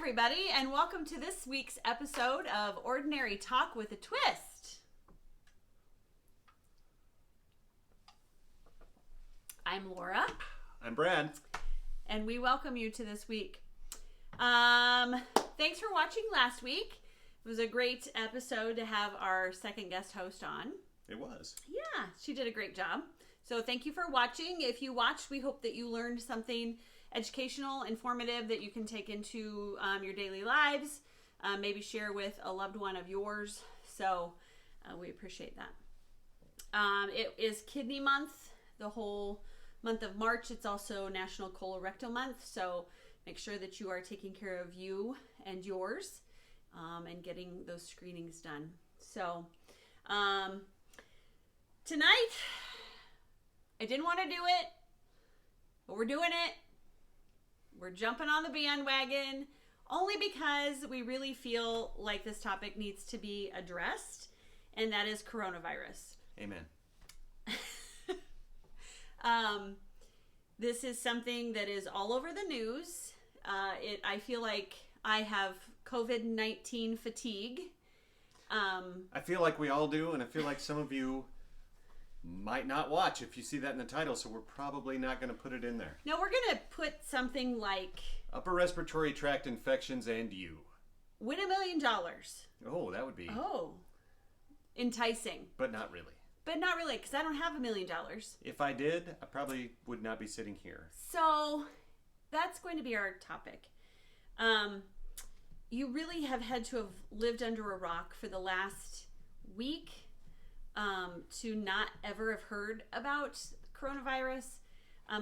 everybody, and welcome to this week's episode of Ordinary Talk with a Twist. I'm Laura. I'm Brad. And we welcome you to this week. Thanks for watching last week. It was a great episode to have our second guest host on. It was. Yeah, she did a great job. So thank you for watching. If you watched, we hope that you learned something educational, informative that you can take into your daily lives. Maybe share with a loved one of yours. So we appreciate that. It is Kidney Month, the whole month of March. It's also National Colorectal Month. So make sure that you are taking care of you and yours and getting those screenings done. So tonight, I didn't want to do it, but we're doing it. We're jumping on the bandwagon only because we really feel like this topic needs to be addressed, and that is coronavirus. Amen. This is something that is all over the news. I feel like I have COVID-19 fatigue. I feel like we all do, and I feel like some of you might not watch if you see that in the title, so we're probably not going to put it in there. No, we're going to put something like upper respiratory tract infections and you. Win $1 million. Oh, that would be enticing. But not really. But not really, because I don't have $1 million. If I did, I probably would not be sitting here. So that's going to be our topic. You really have had to have lived under a rock for the last week to not ever have heard about coronavirus,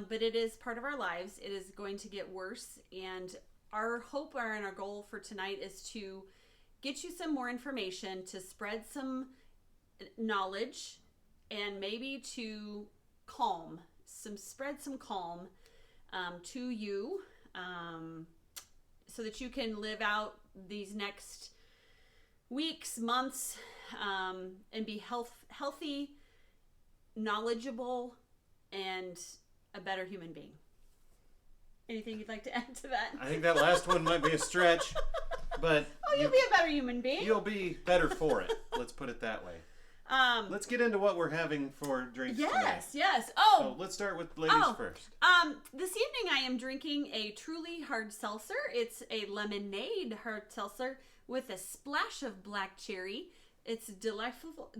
but it is part of our lives. It is going to get worse, and our hope and our goal for tonight is to get you some more information, to spread some knowledge, and maybe to spread some calm to you, so that you can live out these next weeks, months, and be healthy, knowledgeable, and a better human being. Anything you'd like to add to that? I think that last one might be a stretch, but you'll be a better human being. You'll be better for it. Let's put it that way. Let's get into what we're having for drinks tonight. Yes. So let's start with ladies first. This evening I am drinking a truly hard seltzer. It's a lemonade hard seltzer with a splash of black cherry. It's delectable.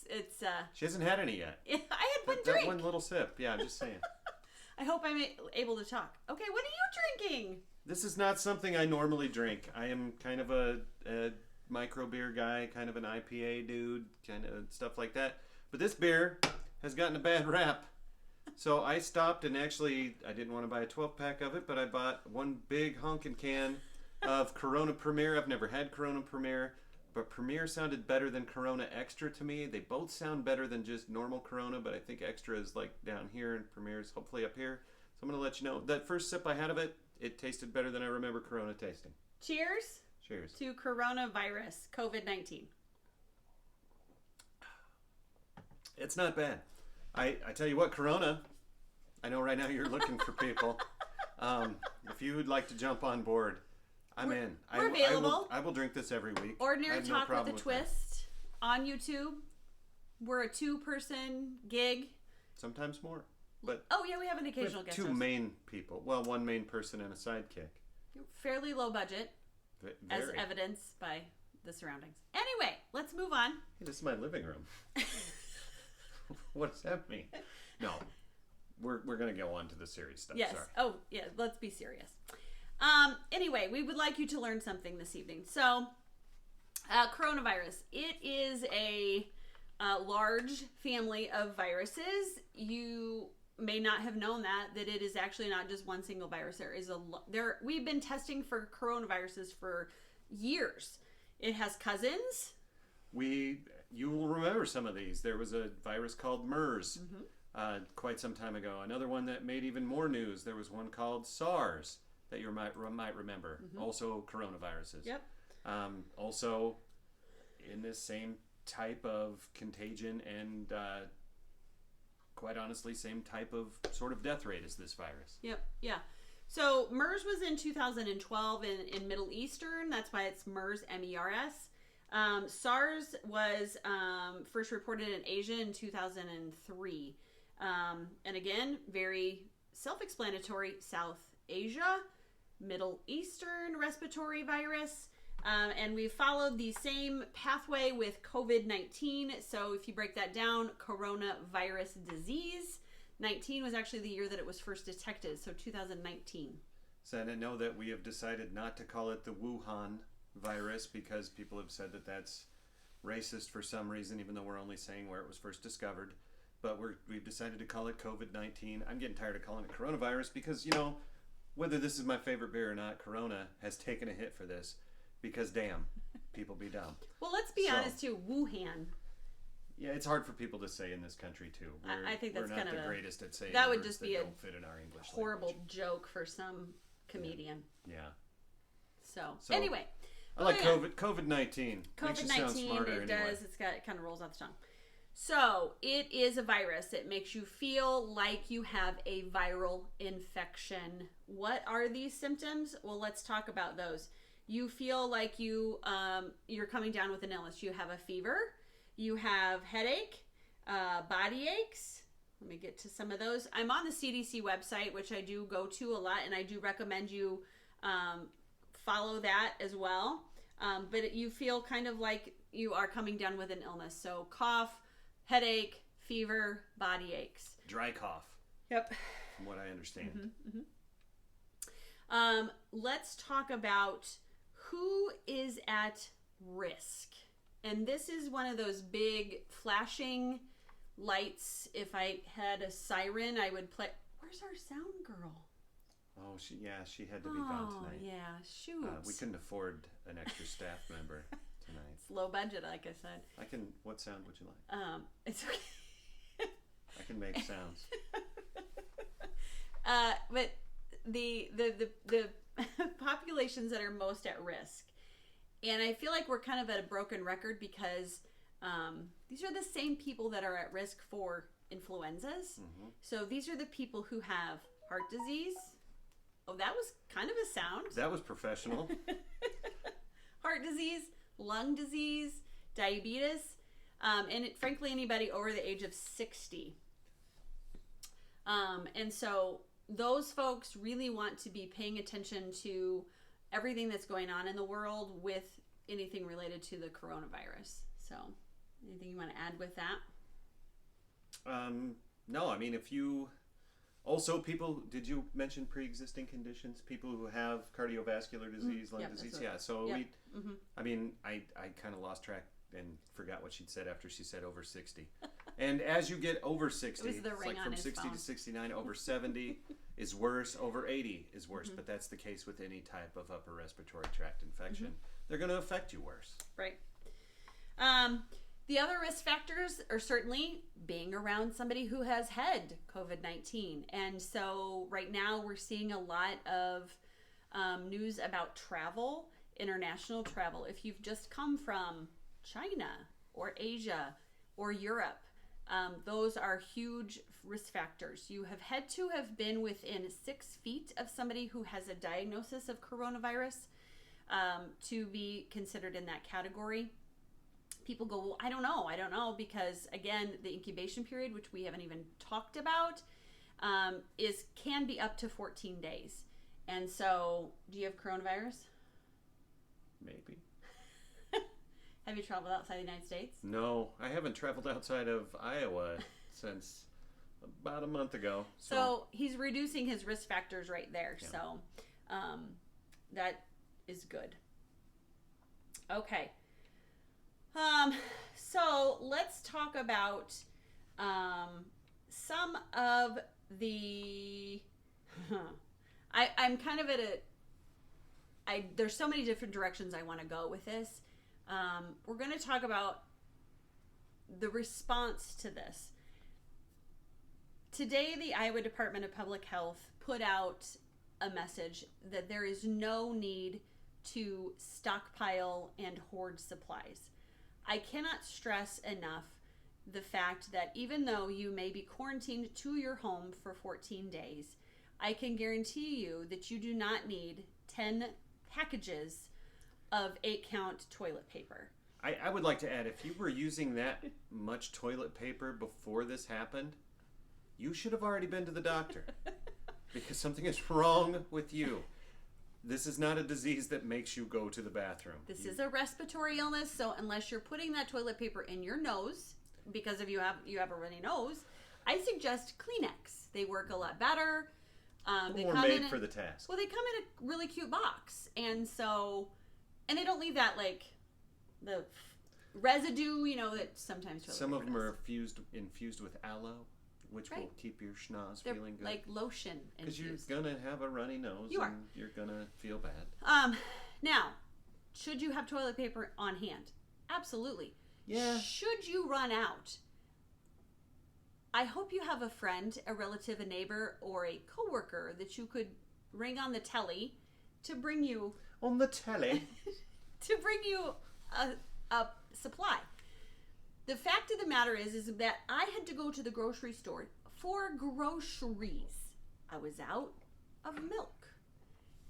It's She hasn't had any yet. I had one that drink. One little sip. Yeah, I'm just saying. I hope I'm able to talk. Okay, what are you drinking? This is not something I normally drink. I am kind of a micro beer guy, kind of an IPA dude, kind of stuff like that. But this beer has gotten a bad rap. So I stopped and actually, I didn't want to buy a 12-pack of it, but I bought one big honkin' can of Corona Premier. I've never had Corona Premier, but Premier sounded better than Corona Extra to me. They both sound better than just normal Corona, but I think Extra is like down here and Premier is hopefully up here. So I'm going to let you know. That first sip I had of it, it tasted better than I remember Corona tasting. Cheers. Cheers. To coronavirus, COVID-19. It's not bad. I tell you what, Corona, I know right now you're looking for people. If you would like to jump on board, I'm in. We're available. I will drink this every week. Ordinary Talk with a Twist on YouTube. We're a 2-person gig. Sometimes more. But we have an occasional guest two host. main people. Well, one main person and a sidekick. Fairly low budget. Very. As evidenced by the surroundings. Anyway, let's move on. Hey, this is my living room. What does that mean? No, we're going to go on to the serious stuff. Yes. Sorry. Oh, yeah. Let's be serious. Anyway, we would like you to learn something this evening. So, coronavirus. It is a large family of viruses. You may not have known that it is actually not just one single virus. We've been testing for coronaviruses for years. It has cousins. You will remember some of these. There was a virus called MERS quite some time ago. Another one that made even more news. There was one called SARS that you might remember. Also coronaviruses. Yep. Also in this same type of contagion and quite honestly, same type of sort of death rate as this virus. Yep. Yeah. So MERS was in 2012 in Middle Eastern. That's why it's MERS, MERS. SARS was first reported in Asia in 2003. And again, very self-explanatory. South Asia, Middle Eastern respiratory virus. And we followed the same pathway with COVID-19. So if you break that down, coronavirus disease. 19 was actually the year that it was first detected, so 2019. So I know that we have decided not to call it the Wuhan virus because people have said that that's racist for some reason, even though we're only saying where it was first discovered. But we've decided to call it COVID-19. I'm getting tired of calling it coronavirus because, whether this is my favorite beer or not, Corona has taken a hit for this because, damn, people be dumb. Well, let's be honest, too. Wuhan. Yeah, it's hard for people to say in this country, too. I think that's we're kind not of the greatest at saying that would words just that be a don't fit in our English horrible language. joke for some comedian. Yeah. So anyway. I like COVID-19. COVID-19, it does. It kind of rolls off the tongue. So it is a virus. It makes you feel like you have a viral infection. What are these symptoms? Well, let's talk about those. You feel like you're coming down with an illness. You have a fever. You have headache, body aches. Let me get to some of those. I'm on the CDC website, which I do go to a lot, and I do recommend you follow that as well. But you feel kind of like you are coming down with an illness. So cough, headache, fever, body aches. Dry cough. Yep. From what I understand. Let's talk about who is at risk. And this is one of those big flashing lights. If I had a siren, I would play. Where's our sound girl? Oh, she had to be gone tonight. Yeah, shoot. We couldn't afford an extra staff member tonight. It's low budget, like I said. What sound would you like? It's okay. I can make sounds. But the populations that are most at risk. And I feel like we're kind of at a broken record because these are the same people that are at risk for influenzas. Mm-hmm. So these are the people who have heart disease. Oh, that was kind of a sound. That was professional. Heart disease, lung disease, diabetes, and frankly, anybody over the age of 60. And so those folks really want to be paying attention to everything that's going on in the world with anything related to the coronavirus. So, anything you want to add with that? No, I mean, if you... Also, did you mention pre-existing conditions? People who have cardiovascular disease, lung disease? Yeah, so I mean, I kind of lost track and forgot what she'd said after she said over 60. And as you get over 60, it's like from 60 to 69, over 70 is worse, over 80 is worse. But that's the case with any type of upper respiratory tract infection. They're going to affect you worse. Right. The other risk factors are certainly being around somebody who has had COVID-19. And so right now we're seeing a lot of news about travel, international travel. If you've just come from China or Asia or Europe, those are huge risk factors. You have had to have been within 6 feet of somebody who has a diagnosis of coronavirus to be considered in that category. People go, well, I don't know, because again, the incubation period, which we haven't even talked about, can be up to 14 days. And so, do you have coronavirus? Maybe. Have you traveled outside the United States? No, I haven't traveled outside of Iowa since about a month ago. So he's reducing his risk factors right there. Yeah. So that is good. Okay. So let's talk about some of the. I'm kind of at there's so many different directions I want to go with this. We're going to talk about the response to this. Today, the Iowa Department of Public Health put out a message that there is no need to stockpile and hoard supplies. I cannot stress enough the fact that even though you may be quarantined to your home for 14 days, I can guarantee you that you do not need 10 packages of 8-count toilet paper. I would like to add, if you were using that much toilet paper before this happened, you should have already been to the doctor. Because something is wrong with you. This is not a disease that makes you go to the bathroom. This is a respiratory illness, so unless you're putting that toilet paper in your nose, because if you have a runny nose, I suggest Kleenex. They work a lot better. They come made for the task. Well, they come in a really cute box, and they don't leave that the residue, that sometimes toilet Some paper of them does. are infused with aloe, which will keep your schnoz They're feeling good. like lotion Because infused. you're gonna have a runny nose, you're gonna feel bad. Now, should you have toilet paper on hand? Absolutely. Yeah. Should you run out? I hope you have a friend, a relative, a neighbor, or a coworker that you could ring on the telly to bring you On the telly. a supply. The fact of the matter is that I had to go to the grocery store for groceries. I was out of milk.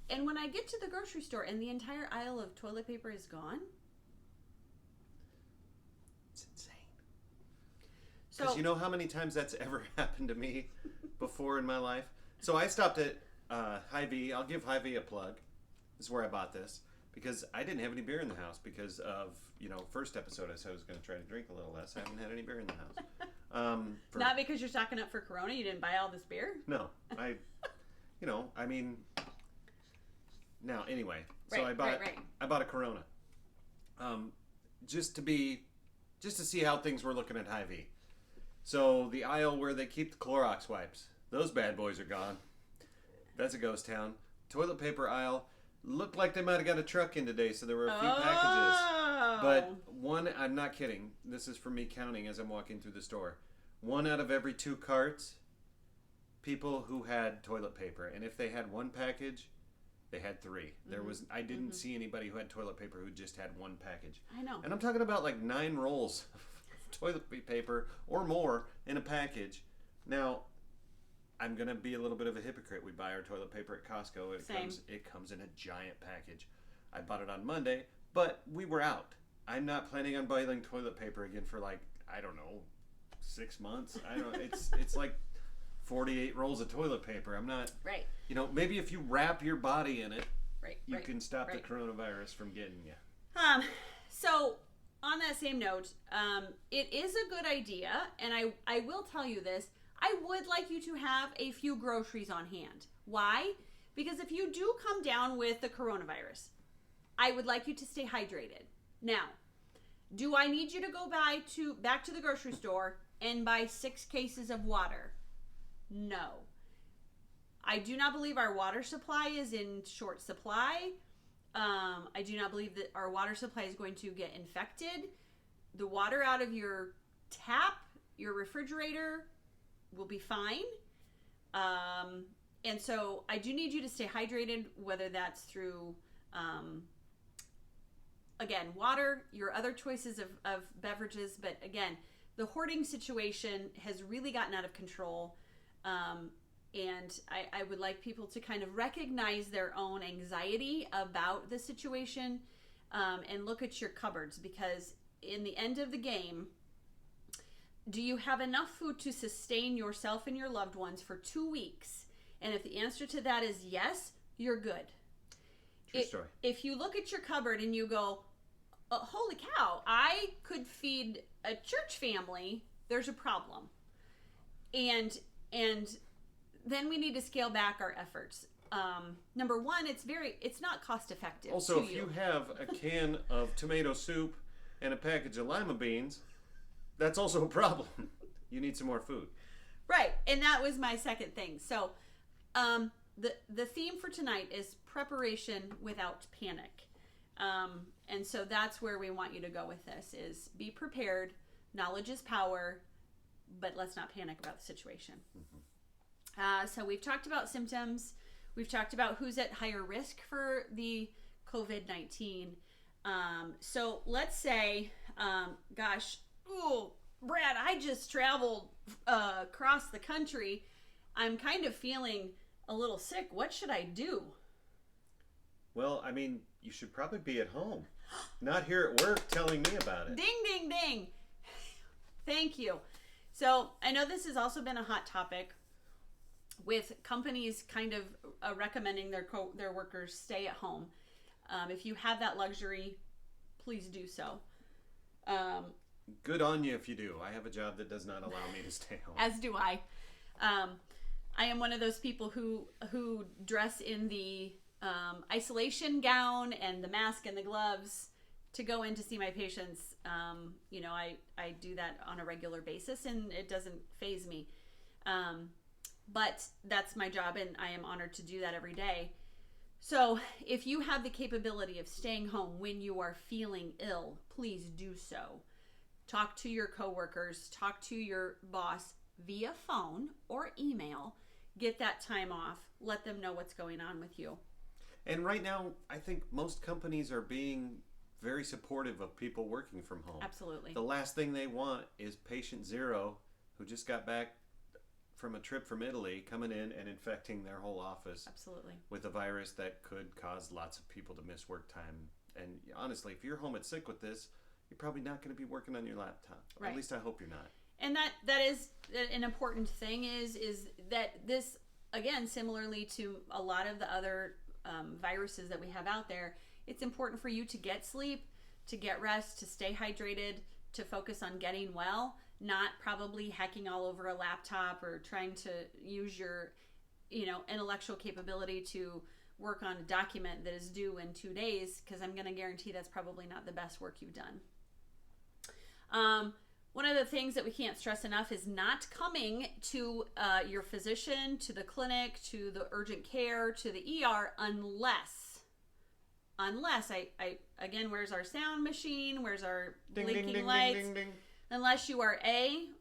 And when I get to the grocery store and the entire aisle of toilet paper is gone. It's insane. So, Because you know how many times that's ever happened to me before in my life? So I stopped at Hy-Vee. I'll give Hy-Vee a plug. This is where I bought this. Because I didn't have any beer in the house because of, first episode I said I was going to try to drink a little less. I haven't had any beer in the house. Not because you're stocking up for Corona? You didn't buy all this beer? No. Now, anyway. So Right. I bought a Corona. Just to see how things were looking at Hy-Vee. So the aisle where they keep the Clorox wipes, those bad boys are gone. That's a ghost town. Toilet paper aisle. Looked like they might have got a truck in today, so there were a few packages. But one, I'm not kidding. This is from me counting as I'm walking through the store. 1 out of every 2 carts, people who had toilet paper. And if they had 1 package, they had 3. I didn't see anybody who had toilet paper who just had 1 package. I know. And I'm talking about like 9 rolls of toilet paper or more in a package. Now, I'm going to be a little bit of a hypocrite. We buy our toilet paper at Costco. It comes in a giant package. I bought it on Monday, but we were out. I'm not planning on buying toilet paper again for 6 months. It's like 48 rolls of toilet paper. I'm not, Right. Maybe if you wrap your body in it, you can stop the right. coronavirus from getting you. So on that same note, it is a good idea, and I will tell you this, I would like you to have a few groceries on hand. Why? Because if you do come down with the coronavirus, I would like you to stay hydrated. Now, do I need you to go back to the grocery store and buy 6 cases of water? No. I do not believe our water supply is in short supply. I do not believe that our water supply is going to get infected. The water out of your tap, your refrigerator, will be fine. And so I do need you to stay hydrated, whether that's through, again, water, your other choices of beverages. But again, the hoarding situation has really gotten out of control. And I would like people to kind of recognize their own anxiety about the situation, and look at your cupboards, because in the end of the game, do you have enough food to sustain yourself and your loved ones for 2 weeks? And if the answer to that is yes, you're good. True story. If you look at your cupboard and you go, holy cow, I could feed a church family, there's a problem. And then we need to scale back our efforts. Number one, it's not cost effective. Also, if you have a can of tomato soup and a package of lima beans, that's also a problem. You need some more food. Right, and that was my second thing. So, the theme for tonight is preparation without panic. And so that's where we want you to go with this, is be prepared. Knowledge is power, but let's not panic about the situation. So we've talked about symptoms. We've talked about who's at higher risk for the COVID-19. So let's say, Brad, I just traveled across the country. I'm kind of feeling a little sick. What should I do? Well, I mean, you should probably be at home. Not here at work telling me about it. Ding, ding, ding. Thank you. So I know this has also been a hot topic with companies kind of recommending their workers stay at home. If you have that luxury, please do so. Good on you if you do. I have a job that does not allow me to stay home. As do I. I am one of those people who dress in the isolation gown and the mask and the gloves to go in to see my patients. I do that on a regular basis, and it doesn't faze me. But that's my job, and I am honored to do that every day. So if you have the capability of staying home when you are feeling ill, please do so. Talk to your coworkers, talk to your boss via phone or email. Get that time off. Let them know what's going on with you. And right now, I think most companies are being very supportive of people working from home. Absolutely. The last thing they want is patient zero, who just got back from a trip from Italy, coming in and infecting their whole office. Absolutely. With a virus that could cause lots of people to miss work time. And honestly, if you're home at sick with this, you're probably not going to be working on your laptop. Right. At least I hope you're not. And that is an important thing is that this, again, similarly to a lot of the other viruses that we have out there, it's important for you to get sleep, to get rest, to stay hydrated, to focus on getting well, not probably hacking all over a laptop or trying to use your, intellectual capability to work on a document that is due in 2 days, because I'm going to guarantee that's probably not the best work you've done. One of the things that we can't stress enough is not coming to your physician, to the clinic, to the urgent care, to the ER unless again, where's our sound machine? Where's our blinking lights? Ding, ding, ding. Unless you are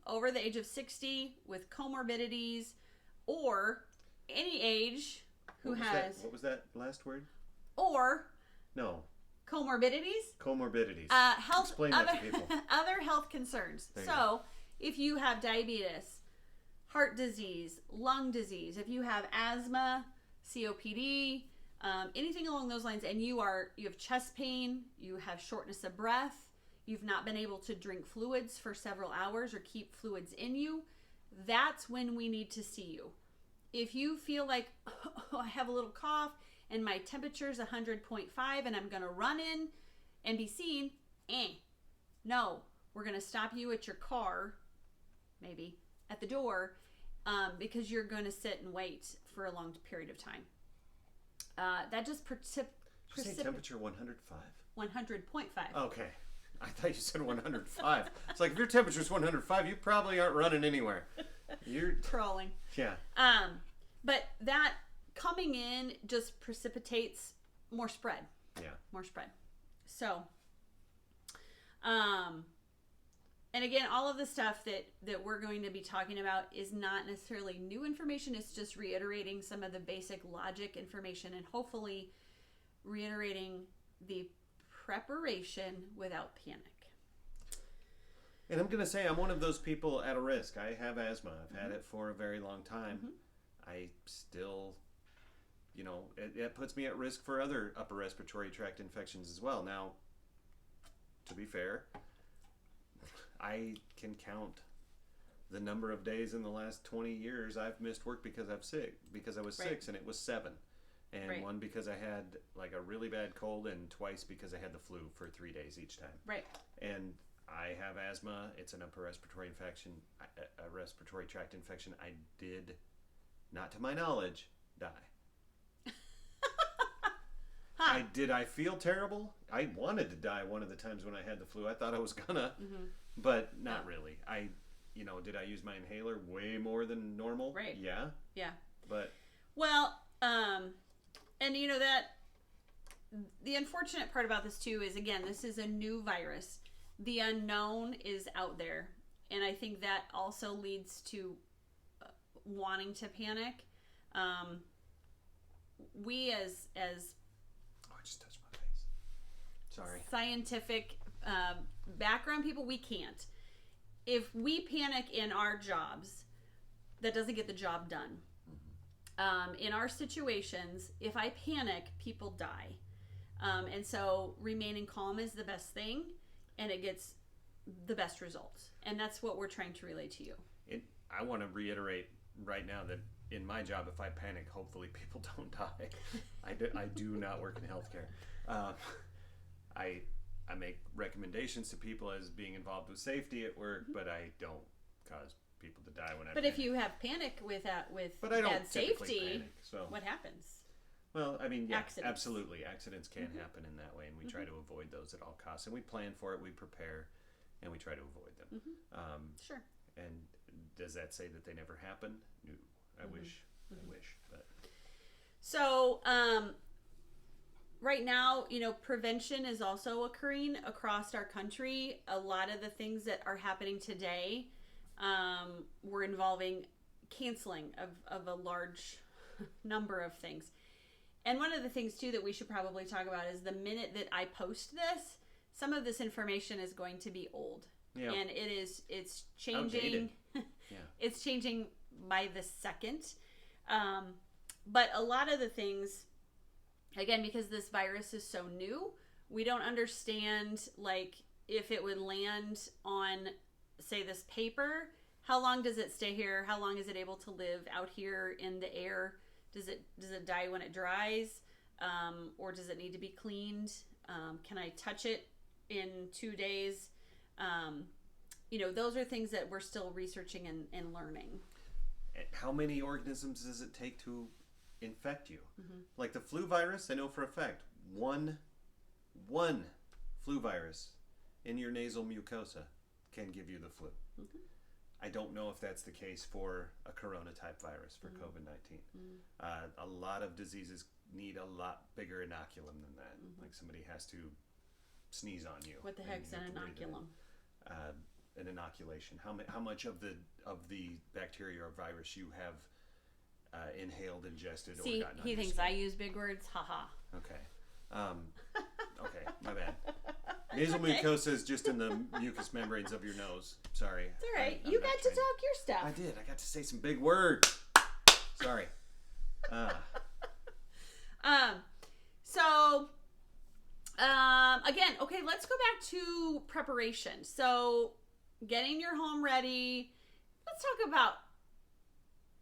over the age of 60 with comorbidities, or any age who has... What was that last word? Or... No. Comorbidities? Comorbidities. Health. Explain that to people. Other health concerns. So, if you have diabetes, heart disease, lung disease, if you have asthma, COPD, anything along those lines, and you have chest pain, you have shortness of breath, you've not been able to drink fluids for several hours or keep fluids in you, that's when we need to see you. If you feel like, I have a little cough and my temperature is 100.5 and I'm going to run in and be seen, no, we're going to stop you at your car, maybe, at the door, because you're going to sit and wait for a long period of time. That just Did you say temperature 105? 100.5. Okay. I thought you said 105. It's like, if your temperature is 105, you probably aren't running anywhere. You're crawling. Yeah. But that coming in just precipitates more spread. Yeah. More spread. So, and again, all of the stuff that we're going to be talking about is not necessarily new information. It's just reiterating some of the basic logic information and hopefully reiterating the preparation without panic. And I'm going to say I'm one of those people at a risk. I have asthma. I've had it for a very long time. I still, it puts me at risk for other upper respiratory tract infections as well. Now, to be fair, I can count the number of days in the last 20 years I've missed work because I was sick, and it was 7. And one because I had like a really bad cold, and twice because I had the flu for 3 days each time. Right. And I have asthma. It's an upper respiratory infection, a respiratory tract infection. I did, not to my knowledge, die. I feel terrible? I wanted to die one of the times when I had the flu. I thought I was gonna, but not really. Did I use my inhaler way more than normal? Right. Yeah. Yeah. But. Well, and that the unfortunate part about this too is, again, this is a new virus. The unknown is out there, and I think that also leads to wanting to panic. We as I just touched my face. Sorry. Scientific background people, we can't. If we panic in our jobs, that doesn't get the job done. in our situations, if I panic, people die. And so remaining calm is the best thing, and it gets the best results. And that's what we're trying to relay to you. I want to reiterate right now that in my job, if I panic, hopefully people don't die. I do not work in healthcare. I make recommendations to people as being involved with safety at work, but I don't cause people to die when I panic. If you have panic with but I don't bad safety, panic, so. What happens? Well, I mean, yeah, Accidents. Absolutely. Accidents can happen in that way, and we try to avoid those at all costs. And we plan for it, we prepare, and we try to avoid them. Sure. And does that say that they never happen? No. I wish. But So, right now, prevention is also occurring across our country. A lot of the things that are happening today were involving canceling of a large number of things. And one of the things, too, that we should probably talk about is the minute that I post this, some of this information is going to be old. Yeah. And it's changing. Outdated. Yeah. It's changing by the second. But a lot of the things, again, because this virus is so new, we don't understand, like, if it would land on, say, this paper, how long does it stay here? How long is it able to live out here in the air? Does it die when it dries? Or does it need to be cleaned? Can I touch it in 2 days? Those are things that we're still researching and learning. How many organisms does it take to infect you? Like the flu virus, I know for a fact, one flu virus in your nasal mucosa can give you the flu. I don't know if that's the case for a corona type virus for COVID-19. A lot of diseases need a lot bigger inoculum than that. Like somebody has to sneeze on you. What the heck's an inoculum? An inoculation. How much of the bacteria or virus you have inhaled, ingested, or gotten on he your thinks skin. I use big words. Haha. Okay. Okay, my bad. Nasal mucosa is just in the mucous membranes of your nose. Sorry. It's all right. I'm You not got to trained. talk your stuff. I did. I got to say some big words. Sorry. Again, okay, let's go back to preparation. So, getting your home ready. Let's talk about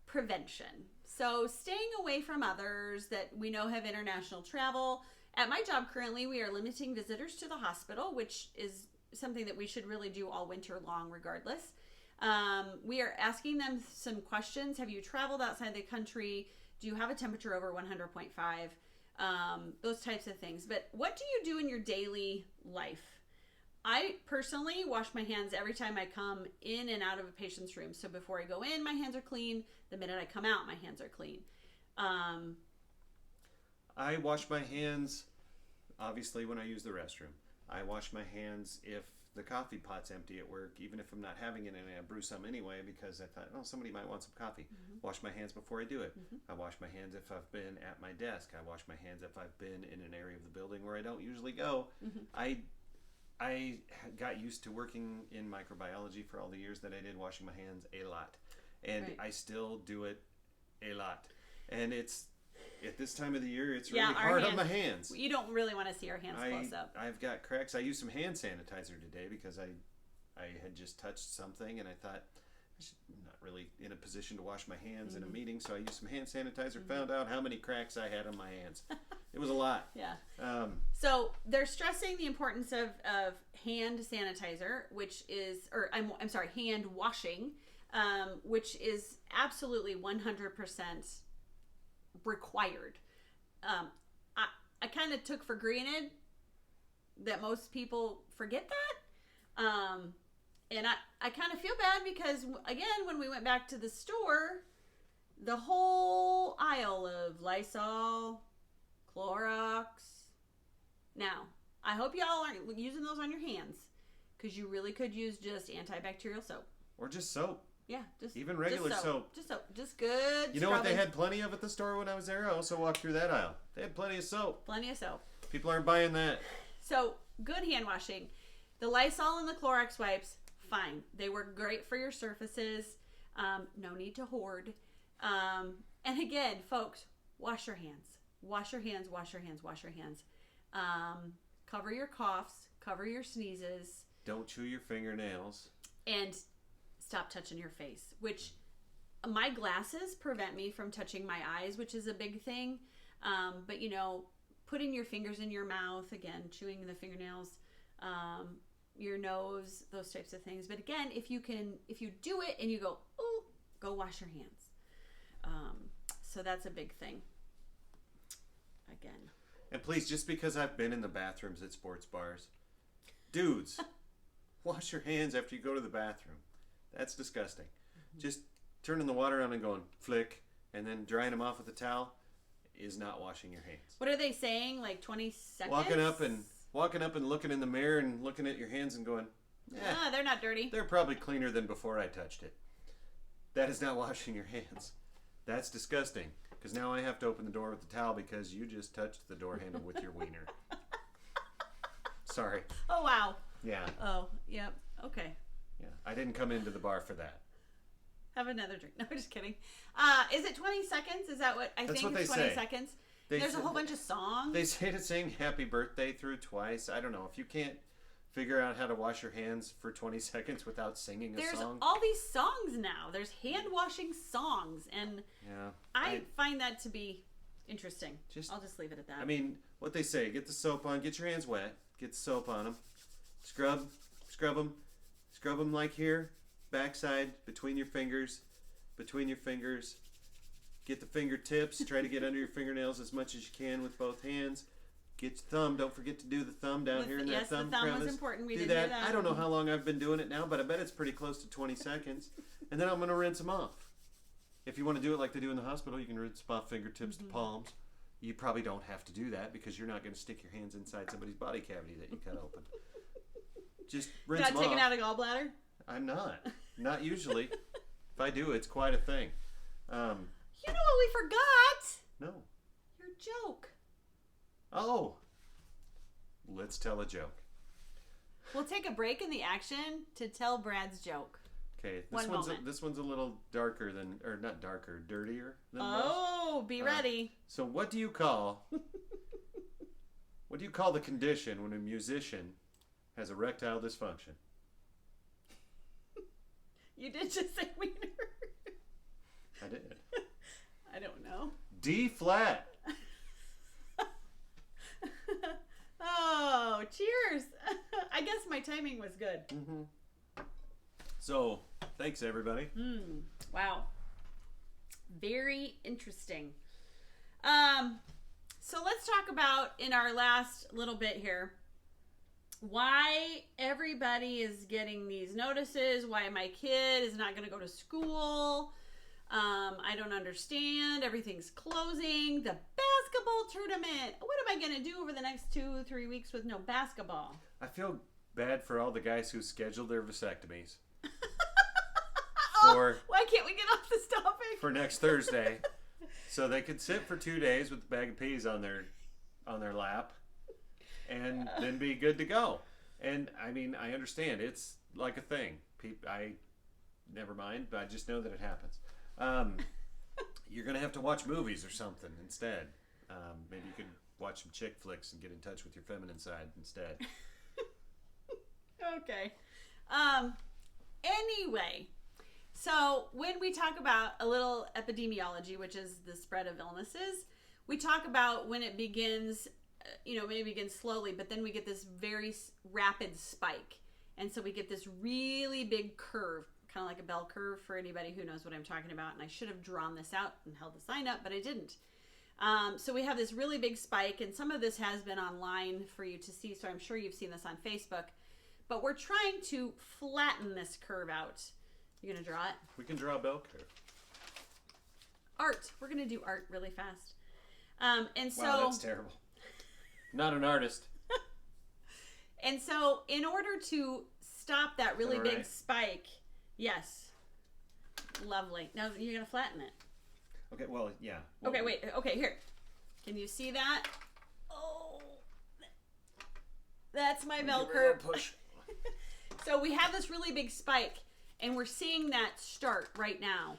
prevention. So, staying away from others that we know have international travel. At my job currently, we are limiting visitors to the hospital, which is something that we should really do all winter long regardless. We are asking them some questions. Have you traveled outside the country? Do you have a temperature over 100.5? Those types of things. But what do you do in your daily life? I personally wash my hands every time I come in and out of a patient's room. So before I go in, my hands are clean. The minute I come out, my hands are clean. I wash my hands, obviously, when I use the restroom. I wash my hands if the coffee pot's empty at work, even if I'm not having it and I brew some anyway because I thought, oh, somebody might want some coffee. Wash my hands before I do it. I wash my hands if I've been at my desk. I wash my hands if I've been in an area of the building where I don't usually go. I got used to working in microbiology for all the years that I did, washing my hands a lot. And I still do it a lot. And it's, at this time of the year, it's really hard on my hands. You don't really want to see our hands close up. I've got cracks. I used some hand sanitizer today because I had just touched something and I thought, I'm not really in a position to wash my hands in a meeting, so I used some hand sanitizer, found out how many cracks I had on my hands. It was a lot. Yeah. So they're stressing the importance of hand sanitizer, which is, or I'm sorry, hand washing, which is absolutely 100% required. I kind of took for granted that most people forget that. And I kind of feel bad because, again, when we went back to the store, the whole aisle of Lysol, Clorox. Now, I hope y'all aren't using those on your hands because you really could use just antibacterial soap. Or just soap. Yeah, just even regular just soap. Just soap. Just good. You know what they had plenty of at the store when I was there? I also walked through that aisle. They had plenty of soap. Plenty of soap. People aren't buying that. So, good hand washing. The Lysol and the Clorox wipes, fine. They work great for your surfaces. No need to hoard. And again, folks, wash your hands. Wash your hands, wash your hands, wash your hands. Cover your coughs, cover your sneezes. Don't chew your fingernails. And stop touching your face, which my glasses prevent me from touching my eyes, which is a big thing. But, you know, putting your fingers in your mouth, again, chewing the fingernails, your nose, those types of things. But again, if you do it and you go, oh, go wash your hands. So that's a big thing. Again. And please, just because I've been in the bathrooms at sports bars, dudes, wash your hands after you go to the bathroom. That's disgusting. Just turning the water on and going flick, and then drying them off with a towel is not washing your hands. What are they saying? Like 20 seconds? Walking up and looking in the mirror and looking at your hands and going, they're not dirty. They're probably cleaner than before I touched it. That is not washing your hands. That's disgusting. Because now I have to open the door with the towel because you just touched the door handle with your wiener. Sorry. Oh, wow. Yeah. Oh, yep. Okay. Yeah. I didn't come into the bar for that. Have another drink. No, just kidding. Is it 20 seconds? Is that what I That's think? What it's they 20 say. seconds. There's a whole bunch of songs. They say to sing happy birthday through twice. I don't know. If you can't figure out how to wash your hands for 20 seconds without singing a There's song. all these songs now. There's hand washing songs. And yeah, I find that to be interesting. I'll just leave it at that. I mean, what they say, get the soap on, get your hands wet, get the soap on them, scrub them like here, backside, between your fingers, get the fingertips, try to get under your fingernails as much as you can with both hands. Get your thumb. Don't forget to do the thumb down here in that thumb crevice. Yes, the thumb was important. We do did that. I don't know how long I've been doing it now, but I bet it's pretty close to 20 seconds. And then I'm going to rinse them off. If you want to do it like they do in the hospital, you can rinse off fingertips to palms. You probably don't have to do that because you're not going to stick your hands inside somebody's body cavity that you cut open. Just rinse them off. Not taking out a gallbladder? I'm not. Not usually. If I do, it's quite a thing. You know what we forgot? No. Your joke. Oh. Let's tell a joke. We'll take a break in the action to tell Brad's joke. Okay. This one's a little darker than, or not darker, dirtier than most. Be ready. So what do you call the condition when a musician has erectile dysfunction? You did just say wiener. I did. I don't know. D flat. Oh, cheers. I guess my timing was good. Mm-hmm. So, thanks everybody. Wow. Very interesting. So let's talk about, in our last little bit here, why everybody is getting these notices, why my kid is not going to go to school. I don't understand. Everything's closing. The basketball tournament. What am I going to do over the next 2-3 weeks with no basketball? I feel bad for all the guys who scheduled their vasectomies. Why can't we get off this topic? For next Thursday. So they could sit for 2 days with a bag of peas on their lap and then be good to go. And I mean, I understand. It's like a thing. Never mind, but I just know that it happens. You're going to have to watch movies or something instead. Maybe you could watch some chick flicks and get in touch with your feminine side instead. Okay. Anyway, so when we talk about a little epidemiology, which is the spread of illnesses, we talk about when it begins, maybe it begins slowly, but then we get this very rapid spike. And so we get this really big curve, kind of like a bell curve for anybody who knows what I'm talking about. And I should have drawn this out and held the sign up, but I didn't. So we have this really big spike, and some of this has been online for you to see, so I'm sure you've seen this on Facebook. But we're trying to flatten this curve out. You gonna draw it? We can draw a bell curve. Art. We're gonna do art really fast. And so. Wow, that's terrible. Not an artist. And so, in order to stop that really big spike, yes, lovely. Now you're gonna flatten it. Okay. Well, yeah. Okay. Wait. Okay. Here. Can you see that? Oh, that's my bell curve. Push. So we have this really big spike, and we're seeing that start right now.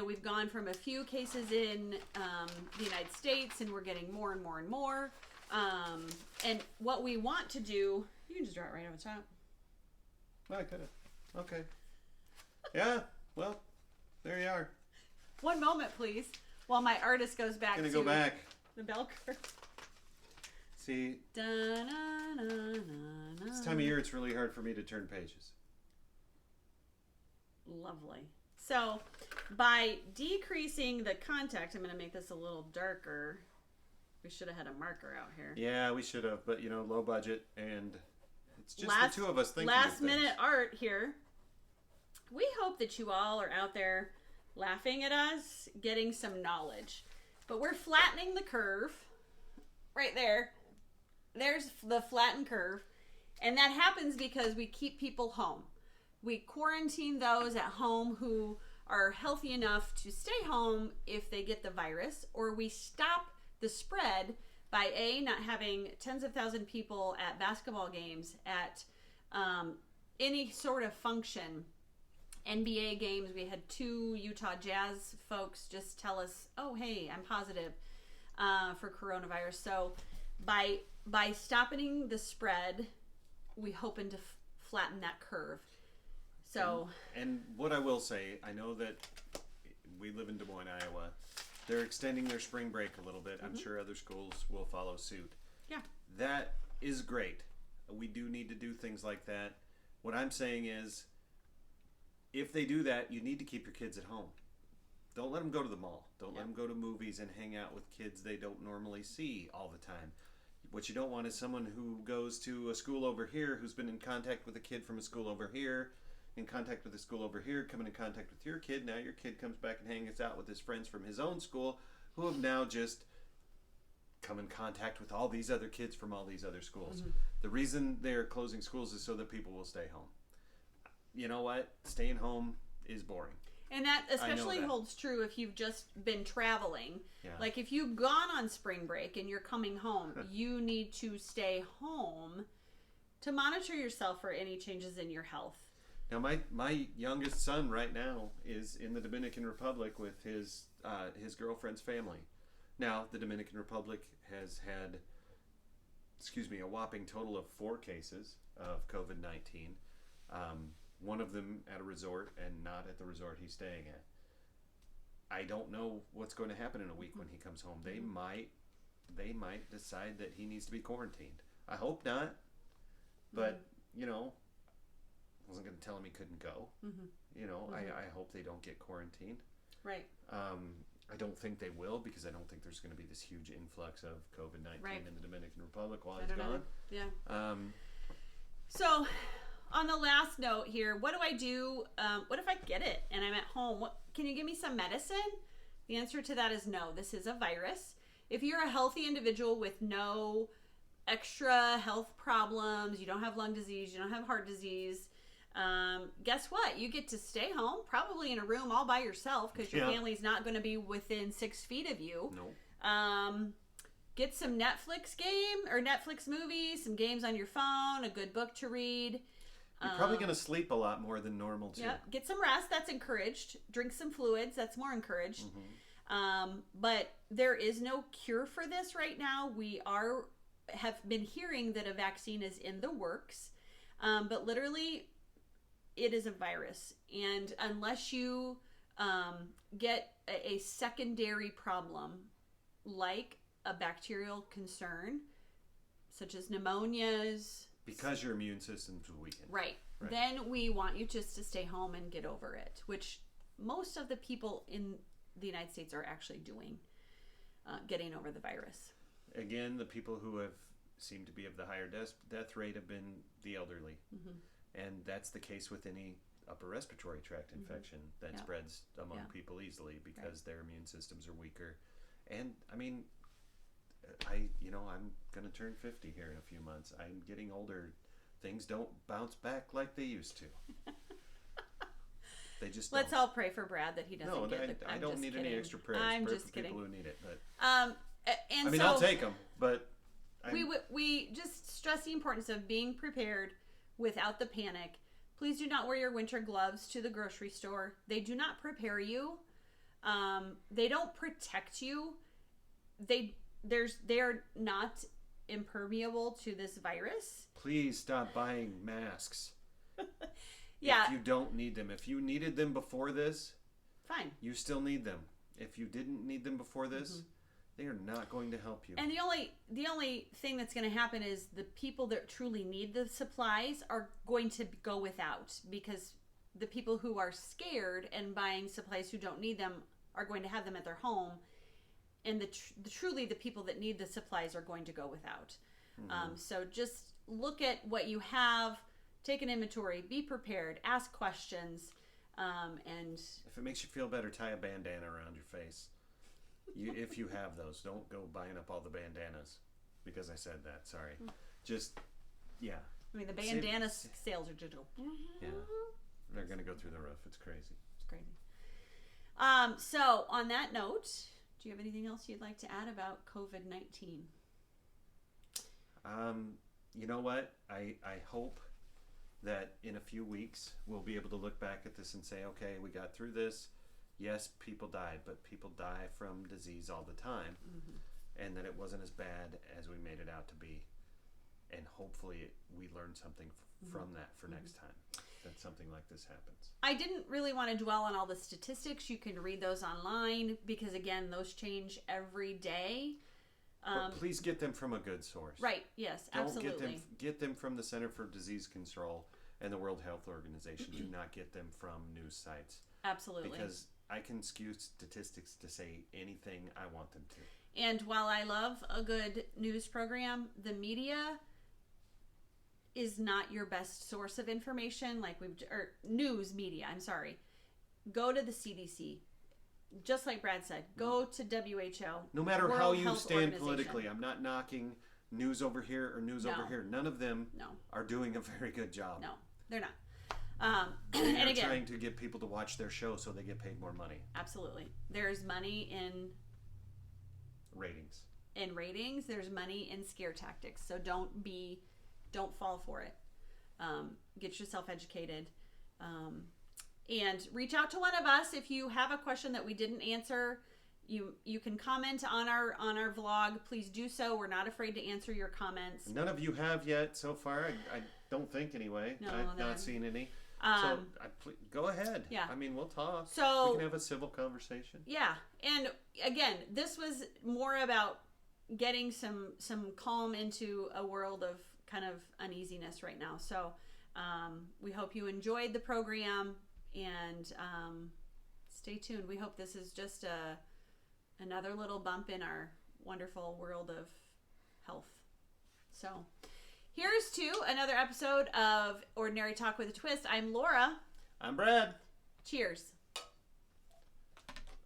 We've gone from a few cases in the United States, and we're getting more and more and more. And what we want to do, you can just draw it right over top. I could have. Okay. Yeah, well, there you are. One moment, please, while my artist goes back Gonna go back. The bell curve. See, this time of year it's really hard for me to turn pages. Lovely. So, by decreasing the contact, I'm going to make this a little darker. We should have had a marker out here. Yeah, we should have, but low budget, and it's just the two of us thinking last of things. minute art here. We hope that you all are out there laughing at us, getting some knowledge. But we're flattening the curve right there. There's the flattened curve. And that happens because we keep people home. We quarantine those at home who are healthy enough to stay home if they get the virus, or we stop the spread by not having tens of thousands of people at basketball games, at any sort of function. NBA games, we had 2 Utah Jazz folks just tell us, oh, hey, I'm positive for coronavirus. So by stopping the spread, we hoping to flatten that curve. So and what I will say, I know that we live in Des Moines, Iowa. They're extending their spring break a little bit. I'm sure other schools will follow suit. Yeah. That is great. We do need to do things like that. What I'm saying is, if they do that, you need to keep your kids at home. Don't let them go to the mall. Don't let them go to movies and hang out with kids they don't normally see all the time. What you don't want is someone who goes to a school over here who's been in contact with a kid from a school over here, in contact with a school over here, coming in contact with your kid. Now your kid comes back and hangs out with his friends from his own school who have now just come in contact with all these other kids from all these other schools. The reason they're closing schools is so that people will stay home. You know what? Staying home is boring. And that especially holds true if you've just been traveling. Yeah. Like if you've gone on spring break and you're coming home, you need to stay home to monitor yourself for any changes in your health. Now, my youngest son right now is in the Dominican Republic with his girlfriend's family. Now, the Dominican Republic has had, a whopping total of 4 cases of COVID-19. One of them at a resort and not at the resort he's staying at. I don't know what's going to happen in a week when he comes home. They might decide that he needs to be quarantined. I hope not, but I wasn't going to tell him he couldn't go. I hope they don't get quarantined. Right. I don't think they will, because I don't think there's going to be this huge influx of COVID-19 in the Dominican Republic while he's gone. Yeah. So, on the last note here, what do I do? What if I get it and I'm at home? Can you give me some medicine? The answer to that is no. This is a virus. If you're a healthy individual with no extra health problems, you don't have lung disease, you don't have heart disease, guess what? You get to stay home, probably in a room all by yourself, because your family's not going to be within 6 feet of you. No. Get some Netflix movies, some games on your phone, a good book to read. You're probably going to sleep a lot more than normal, too. Yep. Get some rest. That's encouraged. Drink some fluids. That's more encouraged. But there is no cure for this right now. We have been hearing that a vaccine is in the works. But literally, it is a virus. And unless you get a secondary problem, like a bacterial concern, such as pneumonias, because your immune system's weakened. Right. Then we want you just to stay home and get over it, which most of the people in the United States are actually doing, getting over the virus. Again, the people who have seemed to be of the higher death rate have been the elderly. And that's the case with any upper respiratory tract infection that spreads among people easily, because their immune systems are weaker. And I mean, I'm going to turn 50 here in a few months. I'm getting older. Things don't bounce back like they used to. They just Let's all pray for Brad that he doesn't get it. I don't need any extra prayers. I'm Pray just for kidding. people who need it. But I'll take them. But we just stress the importance of being prepared without the panic. Please do not wear your winter gloves to the grocery store. They do not prepare you. They don't protect you. They are not impermeable to this virus. Please stop buying masks. Yeah. If you don't need them. If you needed them before this, fine. You still need them. If you didn't need them before this, they are not going to help you. And the only thing that's going to happen is the people that truly need the supplies are going to go without, because the people who are scared and buying supplies who don't need them are going to have them at their home, and truly the people that need the supplies are going to go without. So just look at what you have, take an inventory, be prepared, ask questions, and if it makes you feel better, tie a bandana around your face. If you have those, don't go buying up all the bandanas because I said that. Sorry. Just, yeah. I mean, the bandana sales are just go. Yeah. They're going to go through the roof. It's crazy. It's crazy. So, on that note, do you have anything else you'd like to add about COVID-19? You know what? I hope that in a few weeks we'll be able to look back at this and say, okay, we got through this. Yes, people died, but people die from disease all the time, and that it wasn't as bad as we made it out to be. And hopefully we learn something from that for next time, that something like this happens. I didn't really want to dwell on all the statistics. You can read those online because, again, those change every day. But please get them from a good source. Right, yes, absolutely. Get them from the Center for Disease Control and the World Health Organization. Do not get them from news sites. Absolutely. Because I can skew statistics to say anything I want them to. And while I love a good news program, the media is not your best source of information. Or news media, I'm sorry. Go to the CDC. Just like Brad said, go to WHO. No matter World how you Health stand politically, I'm not knocking news over here or news over here. None of them are doing a very good job. No, they're not. They're and again, trying to get people to watch their show so they get paid more money. Absolutely. There's money in ratings. There's money in scare tactics. So don't fall for it. Get yourself educated. And reach out to one of us if you have a question that we didn't answer. You can comment on our vlog. Please do so. We're not afraid to answer your comments. None of you have yet so far. I don't think anyway. No, I've not seen any. Go ahead. Yeah. I mean, we'll talk. So we can have a civil conversation. Yeah. And again, this was more about getting some calm into a world of kind of uneasiness right now. So we hope you enjoyed the program, and stay tuned. We hope this is just another little bump in our wonderful world of health. So here's to another episode of Ordinary Talk with a Twist. I'm Laura. I'm Brad. Cheers.